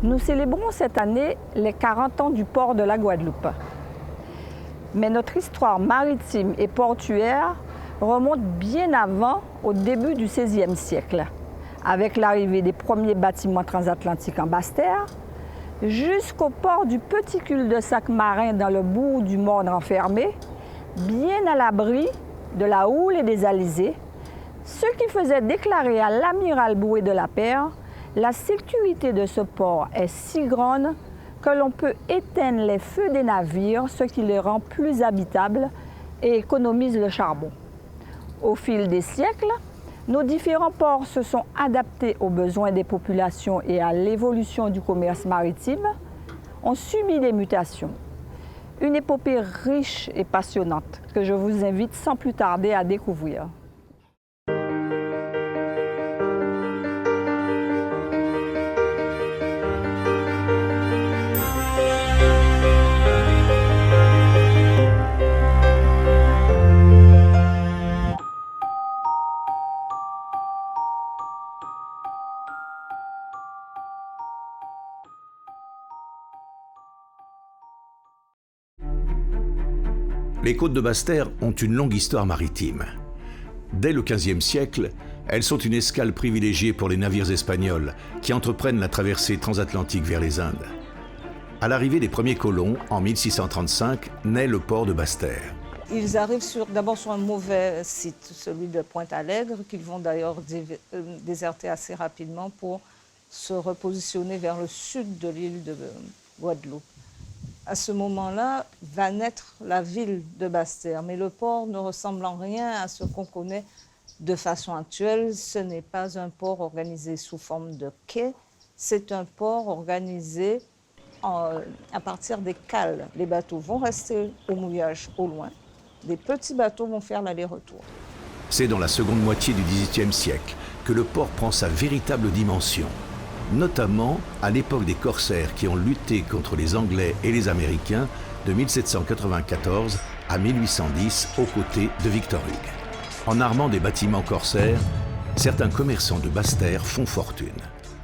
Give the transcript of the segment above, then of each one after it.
Nous célébrons cette année les 40 ans du port de la Guadeloupe. Mais notre histoire maritime et portuaire remonte bien avant, au début du XVIe siècle, avec l'arrivée des premiers bâtiments transatlantiques en Basse-Terre, jusqu'au port du petit cul-de-sac marin dans le bourg du Morne renfermé, bien à l'abri de la houle et des alizés, ce qui faisait déclarer à l'amiral Boué de la Paire: la sécurité de ce port est si grande que l'on peut éteindre les feux des navires, ce qui les rend plus habitables et économise le charbon. Au fil des siècles, nos différents ports se sont adaptés aux besoins des populations et à l'évolution du commerce maritime, ont subi des mutations. Une épopée riche et passionnante que je vous invite sans plus tarder à découvrir. Les côtes de Basse-Terre ont une longue histoire maritime. Dès le XVe siècle, elles sont une escale privilégiée pour les navires espagnols qui entreprennent la traversée transatlantique vers les Indes. À l'arrivée des premiers colons, en 1635, naît le port de Basse-Terre. Ils arrivent d'abord sur un mauvais site, celui de Pointe-Allègre, qu'ils vont d'ailleurs déserter assez rapidement pour se repositionner vers le sud de l'île de Guadeloupe. À ce moment-là, va naître la ville de Basse-Terre, mais le port ne ressemble en rien à ce qu'on connaît de façon actuelle. Ce n'est pas un port organisé sous forme de quai, c'est un port organisé à partir des cales. Les bateaux vont rester au mouillage au loin, des petits bateaux vont faire l'aller-retour. C'est dans la seconde moitié du XVIIIe siècle que le port prend sa véritable dimension, notamment à l'époque des corsaires qui ont lutté contre les Anglais et les Américains de 1794 à 1810 aux côtés de Victor Hugues. En armant des bâtiments corsaires, certains commerçants de Basse-Terre font fortune.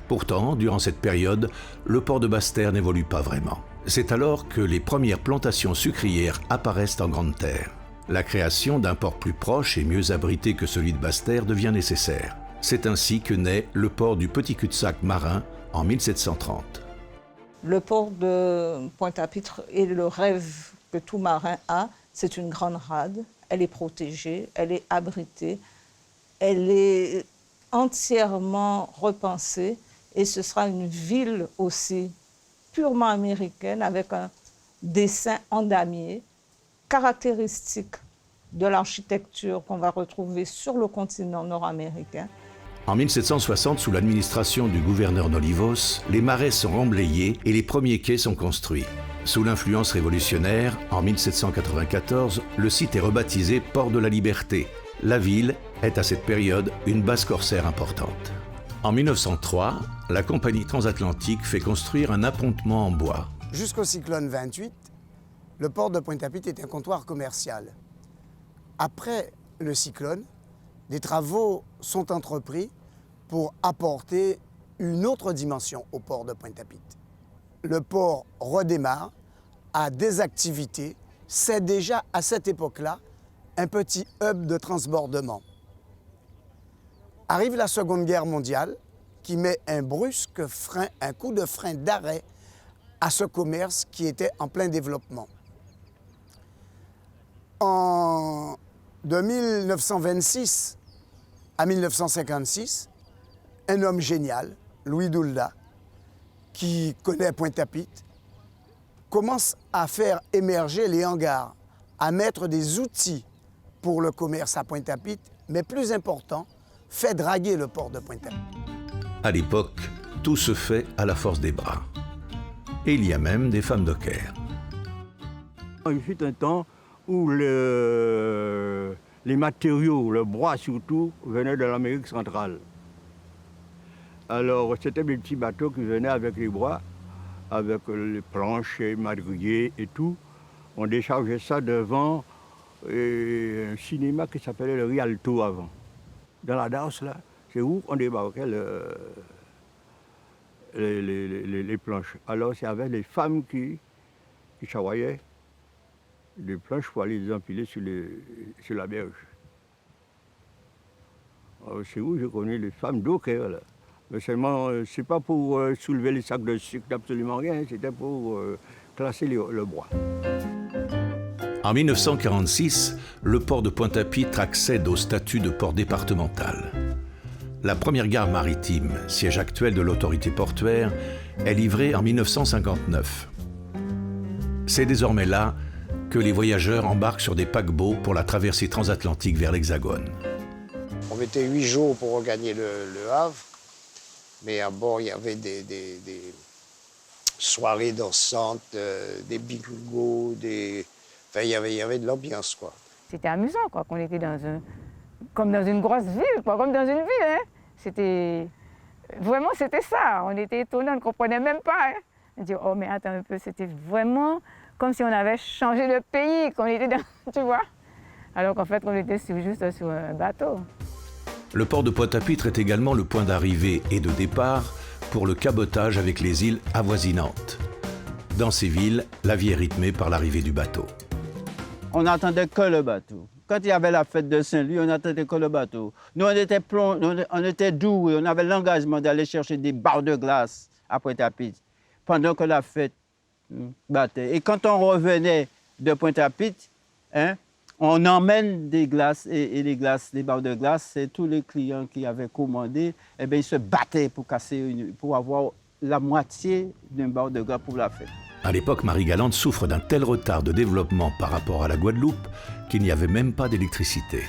Pourtant, durant cette période, le port de Basse-Terre n'évolue pas vraiment. C'est alors que les premières plantations sucrières apparaissent en Grande Terre. La création d'un port plus proche et mieux abrité que celui de Basse-Terre devient nécessaire. C'est ainsi que naît le port du Petit Cul-de-Sac marin en 1730. Le port de Pointe-à-Pitre est le rêve que tout marin a. C'est une grande rade, elle est protégée, elle est abritée, elle est entièrement repensée et ce sera une ville aussi purement américaine avec un dessin en damier caractéristique de l'architecture qu'on va retrouver sur le continent nord-américain. En 1760, sous l'administration du gouverneur d'Olivos, les marais sont remblayés et les premiers quais sont construits. Sous l'influence révolutionnaire, en 1794, le site est rebaptisé Port de la Liberté. La ville est à cette période une base corsaire importante. En 1903, la compagnie transatlantique fait construire un appontement en bois. Jusqu'au cyclone 28, le port de Pointe-à-Pitre est un comptoir commercial. Après le cyclone, des travaux sont entrepris pour apporter une autre dimension au port de Pointe-à-Pitre. Le port redémarre, a des activités, c'est déjà à cette époque-là un petit hub de transbordement. Arrive la Seconde Guerre mondiale qui met un brusque frein, un coup de frein d'arrêt à ce commerce qui était en plein développement. De 1926 à 1956, un homme génial, Louis Doulda, qui connaît Pointe-à-Pitre, commence à faire émerger les hangars, à mettre des outils pour le commerce à Pointe-à-Pitre, mais plus important, fait draguer le port de Pointe-à-Pitre. À l'époque, tout se fait à la force des bras. Et il y a même des femmes dockers. Il fut un temps où les matériaux, le bois surtout, venaient de l'Amérique centrale. Alors, c'était des petits bateaux qui venaient avec les bois, avec les planches, les madriers et tout. On déchargeait ça devant un cinéma qui s'appelait le Rialto avant. Dans la danse, là, c'est où on débarquait les planches. Alors, il y avait les femmes qui travaillaient les planches pour aller les empiler sur la berge. C'est où je connais les femmes dockers, là. Mais seulement, c'est pas pour soulever les sacs de sucre, absolument rien, c'était pour classer le bois. En 1946, le port de Pointe-à-Pitre accède au statut de port départemental. La première gare maritime, siège actuel de l'autorité portuaire, est livrée en 1959. C'est désormais là que les voyageurs embarquent sur des paquebots pour la traversée transatlantique vers l'Hexagone. On mettait 8 jours pour regagner le Havre, mais à bord, il y avait des soirées dansantes, des bingos, Enfin, il y avait de l'ambiance, quoi. C'était amusant, quoi, qu'on était comme dans une grosse ville, quoi, comme dans une ville, hein. Vraiment, c'était ça. On était étonnants, on ne comprenait même pas, hein. On dit, oh, mais attends un peu, c'était vraiment comme si on avait changé de pays, qu'on était dans, tu vois. Alors qu'en fait, on était juste sur un bateau. Le port de Pointe-à-Pitre est également le point d'arrivée et de départ pour le cabotage avec les îles avoisinantes. Dans ces villes, la vie est rythmée par l'arrivée du bateau. On n'attendait que le bateau. Quand il y avait la fête de Saint-Louis, on n'attendait que le bateau. Nous, on était doués, on avait l'engagement d'aller chercher des barres de glace à Pointe-à-Pitre pendant que la fête battait. Et quand on revenait de Pointe-à-Pitre, hein, on emmène des glaces et les barres de glace, c'est tous les clients qui avaient commandé, eh bien, ils se battaient pour avoir la moitié d'une barre de glace pour la fête. À l'époque, Marie-Galante souffre d'un tel retard de développement par rapport à la Guadeloupe qu'il n'y avait même pas d'électricité.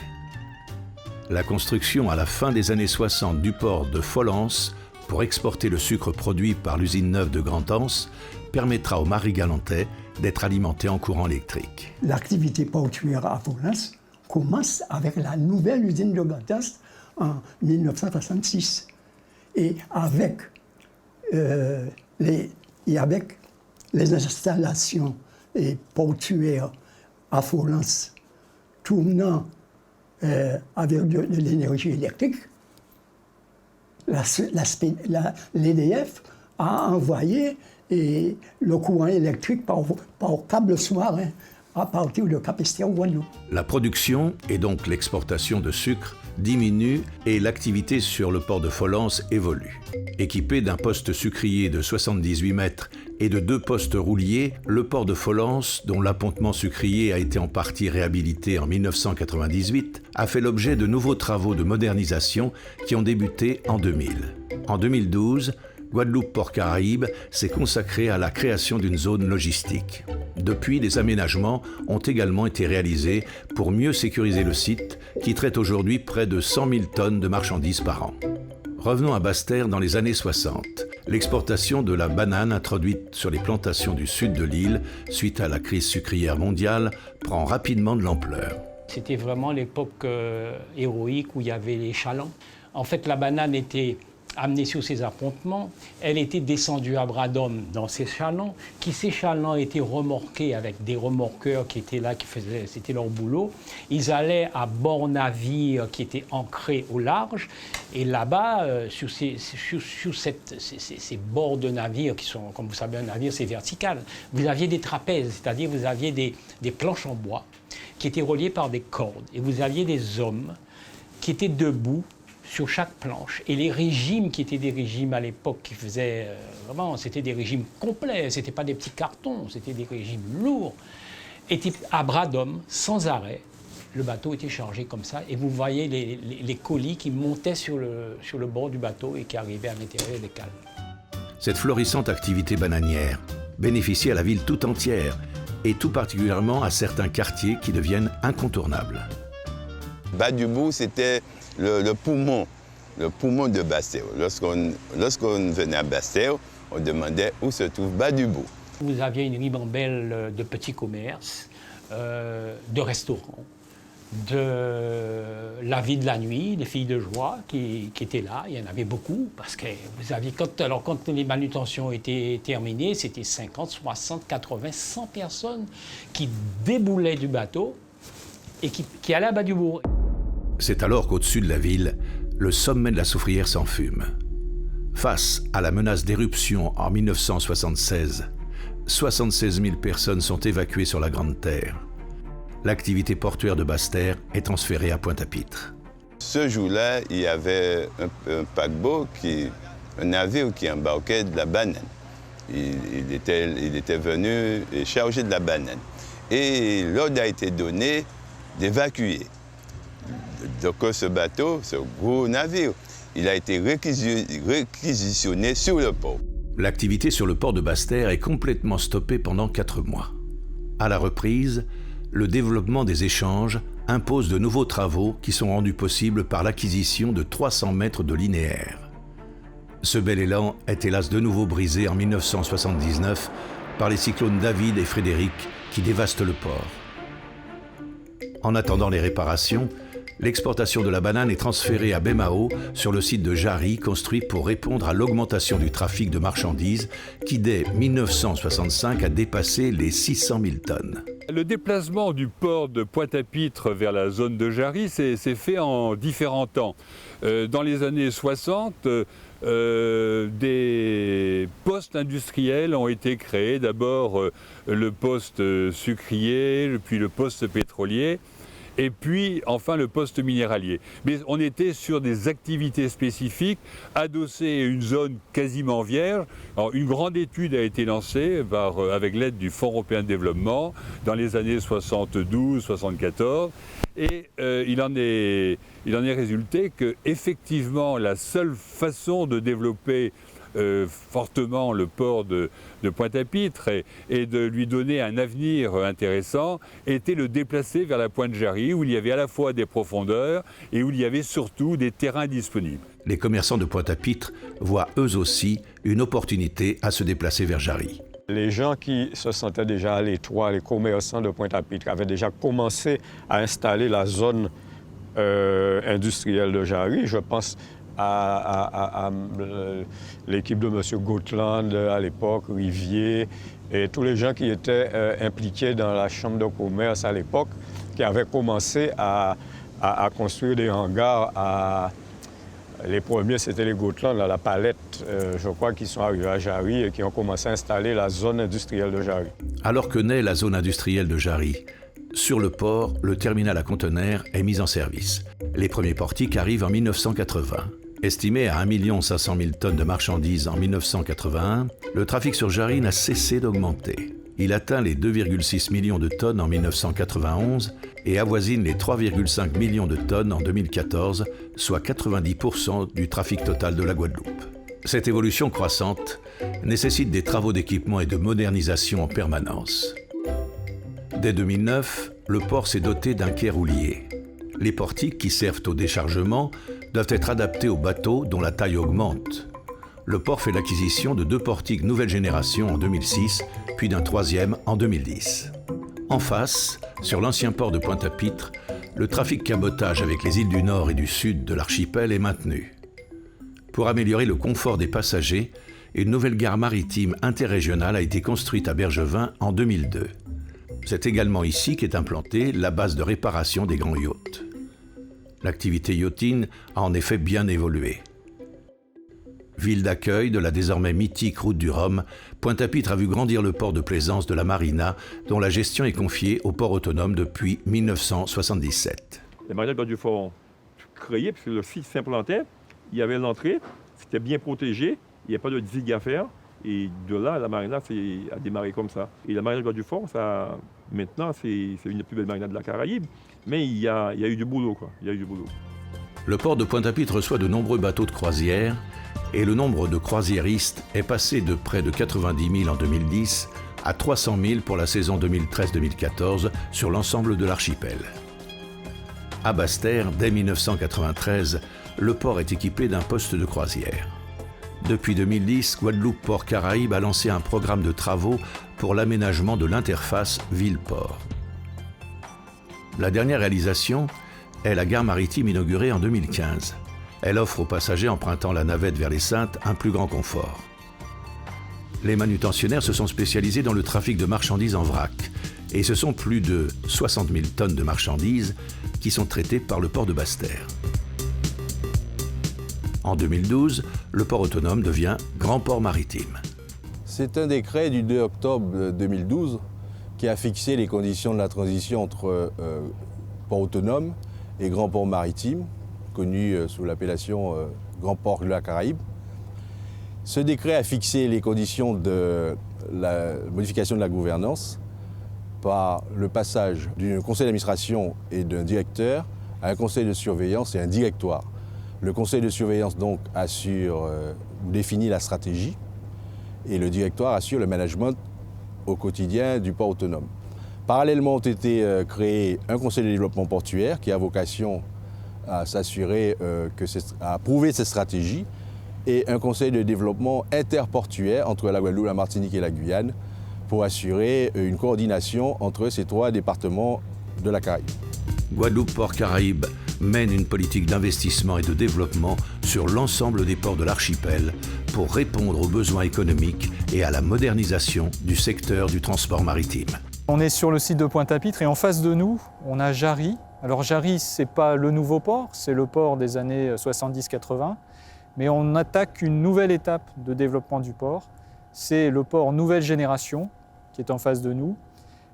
La construction à la fin des années 60 du port de Folens pour exporter le sucre produit par l'usine neuve de Grand-Anse permettra aux Marie-Galantais d'être alimentés en courant électrique. L'activité portuaire à Folens commence avec la nouvelle usine de Grand-Anse en 1966. Et avec les installations portuaires à Folens tournant avec de l'énergie électrique, l'EDF a envoyé le courant électrique par câble sous-marin à partir de Cap-Esther-Guadeloupe. La production et donc l'exportation de sucre diminue et l'activité sur le port de Folens évolue. Équipé d'un poste sucrier de 78 mètres et de 2 postes rouliers, le port de Folens, dont l'appontement sucrier a été en partie réhabilité en 1998, a fait l'objet de nouveaux travaux de modernisation qui ont débuté en 2000. En 2012, Guadeloupe Port Caraïbes s'est consacré à la création d'une zone logistique. Depuis, des aménagements ont également été réalisés pour mieux sécuriser le site, qui traite aujourd'hui près de 100 000 tonnes de marchandises par an. Revenons à Basse-Terre dans les années 60. L'exportation de la banane introduite sur les plantations du sud de l'île, suite à la crise sucrière mondiale, prend rapidement de l'ampleur. C'était vraiment l'époque héroïque où il y avait les chalands. En fait, la banane était amenée sur ces appontements, elle était descendue à bras d'hommes dans ces chalands, ces chalands étaient remorqués avec des remorqueurs qui étaient là, c'était leur boulot. Ils allaient à bord navire qui était ancré au large, et là-bas, sur ces bords de navires qui sont, comme vous savez, un navire c'est vertical, vous aviez des trapèzes, c'est-à-dire vous aviez des planches en bois qui étaient reliées par des cordes, et vous aviez des hommes qui étaient debout sur chaque planche. Et les régimes qui étaient des régimes à l'époque qui faisaient vraiment, c'était des régimes complets, c'était pas des petits cartons, c'était des régimes lourds, étaient à bras d'hommes, sans arrêt. Le bateau était chargé comme ça, et vous voyez les colis qui montaient sur le bord du bateau et qui arrivaient à l'intérieur des cales. Cette florissante activité bananière bénéficie à la ville tout entière, et tout particulièrement à certains quartiers qui deviennent incontournables. Bas-du-Bout, c'était le poumon de Basse-Terre. Lorsqu'on venait à Basse-Terre, on demandait où se trouve Bas-du-Bout. Vous aviez une ribambelle de petits commerces, de restaurants, de la vie de la nuit, les filles de joie qui étaient là. Il y en avait beaucoup parce que vous aviez, quand les manutentions étaient terminées, c'était 50, 60, 80, 100 personnes qui déboulaient du bateau et qui allaient à Bas-du-Bout. C'est alors qu'au-dessus de la ville, le sommet de la Soufrière s'enfume. Face à la menace d'éruption en 1976, 76 000 personnes sont évacuées sur la Grande Terre. L'activité portuaire de Basse-Terre est transférée à Pointe-à-Pitre. Ce jour-là, il y avait un paquebot, un navire qui embarquait de la banane. Il était venu charger de la banane. Et l'ordre a été donné d'évacuer. Donc ce bateau, ce gros navire, il a été réquisitionné sur le port. L'activité sur le port de Basse-Terre est complètement stoppée pendant 4 mois. À la reprise, le développement des échanges impose de nouveaux travaux qui sont rendus possibles par l'acquisition de 300 mètres de linéaire. Ce bel élan est hélas de nouveau brisé en 1979 par les cyclones David et Frédéric qui dévastent le port. En attendant les réparations, l'exportation de la banane est transférée à Baie-Mahault sur le site de Jarry, construit pour répondre à l'augmentation du trafic de marchandises qui, dès 1965, a dépassé les 600 000 tonnes. Le déplacement du port de Pointe-à-Pitre vers la zone de Jarry s'est fait en différents temps. Dans les années 60, des postes industriels ont été créés. D'abord le poste sucrier, puis le poste pétrolier, et puis enfin le poste minéralier. Mais on était sur des activités spécifiques, adossées à une zone quasiment vierge. Alors, une grande étude a été lancée avec l'aide du Fonds européen de développement dans les années 72-74. Et il en est résulté que effectivement la seule façon de développer fortement le port de Pointe-à-Pitre et de lui donner un avenir intéressant était le déplacer vers la pointe Jarry, où il y avait à la fois des profondeurs et où il y avait surtout des terrains disponibles. Les commerçants de Pointe-à-Pitre voient eux aussi une opportunité à se déplacer vers Jarry. Les gens qui se sentaient déjà à l'étroit, les commerçants de Pointe-à-Pitre, avaient déjà commencé à installer la zone industrielle de Jarry. Je pense à l'équipe de M. Gautland à l'époque, Rivier, et tous les gens qui étaient impliqués dans la chambre de commerce à l'époque, qui avaient commencé à construire des hangars. Les premiers, c'était les Gautland, la Palette, je crois, qui sont arrivés à Jarry et qui ont commencé à installer la zone industrielle de Jarry. Alors que naît la zone industrielle de Jarry, sur le port, le terminal à conteneurs est mis en service. Les premiers portiques arrivent en 1980. Estimé à 1 500 000 tonnes de marchandises en 1981, le trafic sur Jarry n'a cessé d'augmenter. Il atteint les 2,6 millions de tonnes en 1991 et avoisine les 3,5 millions de tonnes en 2014, soit 90% du trafic total de la Guadeloupe. Cette évolution croissante nécessite des travaux d'équipement et de modernisation en permanence. Dès 2009, le port s'est doté d'un quai roulier. Les portiques qui servent au déchargement doivent être adaptés aux bateaux dont la taille augmente. Le port fait l'acquisition de 2 portiques nouvelle génération en 2006, puis d'un 3e en 2010. En face, sur l'ancien port de Pointe-à-Pitre, le trafic cabotage avec les îles du Nord et du Sud de l'archipel est maintenu. Pour améliorer le confort des passagers, une nouvelle gare maritime interrégionale a été construite à Bergevin en 2002. C'est également ici qu'est implantée la base de réparation des grands yachts. L'activité yachtine a en effet bien évolué. Ville d'accueil de la désormais mythique route du Rhum, Pointe-à-Pitre a vu grandir le port de plaisance de la Marina, dont la gestion est confiée au port autonome depuis 1977. Les marinas de Gare-du-Fort créés, puisque le site s'implantait, il y avait l'entrée, c'était bien protégé, il n'y avait pas de digue à faire. Et de là, la marina a démarré comme ça. Et la marina de Gare-du-Fort, maintenant, c'est une des plus belles marinas de la Caraïbe. Mais il y a eu du boulot, quoi. Il y a eu du boulot. Le port de Pointe-à-Pitre reçoit de nombreux bateaux de croisière et le nombre de croisiéristes est passé de près de 90 000 en 2010 à 300 000 pour la saison 2013-2014 sur l'ensemble de l'archipel. À Basse-Terre, dès 1993, le port est équipé d'un poste de croisière. Depuis 2010, Guadeloupe Port Caraïbes a lancé un programme de travaux pour l'aménagement de l'interface ville-port. La dernière réalisation est la gare maritime inaugurée en 2015. Elle offre aux passagers empruntant la navette vers les Saintes un plus grand confort. Les manutentionnaires se sont spécialisés dans le trafic de marchandises en vrac et ce sont plus de 60 000 tonnes de marchandises qui sont traitées par le port de Basse-Terre. En 2012, le port autonome devient Grand Port Maritime. C'est un décret du 2 octobre 2012 qui a fixé les conditions de la transition entre port autonome et Grand Port Maritime, connu sous l'appellation Grand Port de la Caraïbe. Ce décret a fixé les conditions de la modification de la gouvernance par le passage d'un conseil d'administration et d'un directeur à un conseil de surveillance et un directoire. Le conseil de surveillance donc définit la stratégie et le directoire assure le management au quotidien du port autonome. Parallèlement ont été créés un conseil de développement portuaire qui a vocation à s'assurer à approuver cette stratégie et un conseil de développement interportuaire entre la Guadeloupe, la Martinique et la Guyane pour assurer une coordination entre ces 3 départements de la Caraïbe. Guadeloupe Port Caraïbes mène une politique d'investissement et de développement sur l'ensemble des ports de l'archipel pour répondre aux besoins économiques et à la modernisation du secteur du transport maritime. On est sur le site de Pointe-à-Pitre et en face de nous, on a Jarry. Alors Jarry, ce n'est pas le nouveau port, c'est le port des années 70-80, mais on attaque une nouvelle étape de développement du port. C'est le port nouvelle génération qui est en face de nous.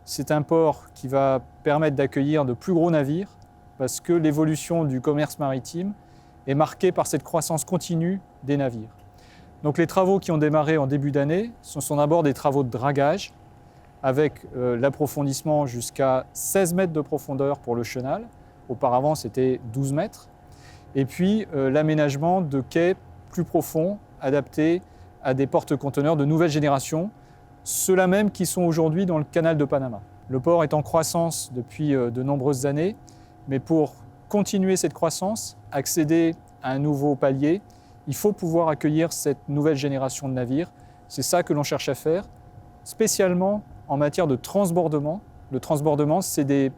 C'est un port qui va permettre d'accueillir de plus gros navires parce que l'évolution du commerce maritime est marquée par cette croissance continue des navires. Donc les travaux qui ont démarré en début d'année, ce sont d'abord des travaux de dragage avec l'approfondissement jusqu'à 16 mètres de profondeur pour le chenal. Auparavant, c'était 12 mètres. Et puis l'aménagement de quais plus profonds, adaptés à des porte-conteneurs de nouvelle génération, ceux-là même qui sont aujourd'hui dans le canal de Panama. Le port est en croissance depuis de nombreuses années, mais pour continuer cette croissance, accéder à un nouveau palier, il faut pouvoir accueillir cette nouvelle génération de navires. C'est ça que l'on cherche à faire, spécialement en matière de transbordement. Le transbordement, c'est des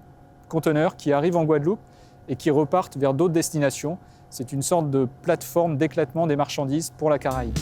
conteneurs qui arrivent en Guadeloupe et qui repartent vers d'autres destinations. C'est une sorte de plateforme d'éclatement des marchandises pour la Caraïbe.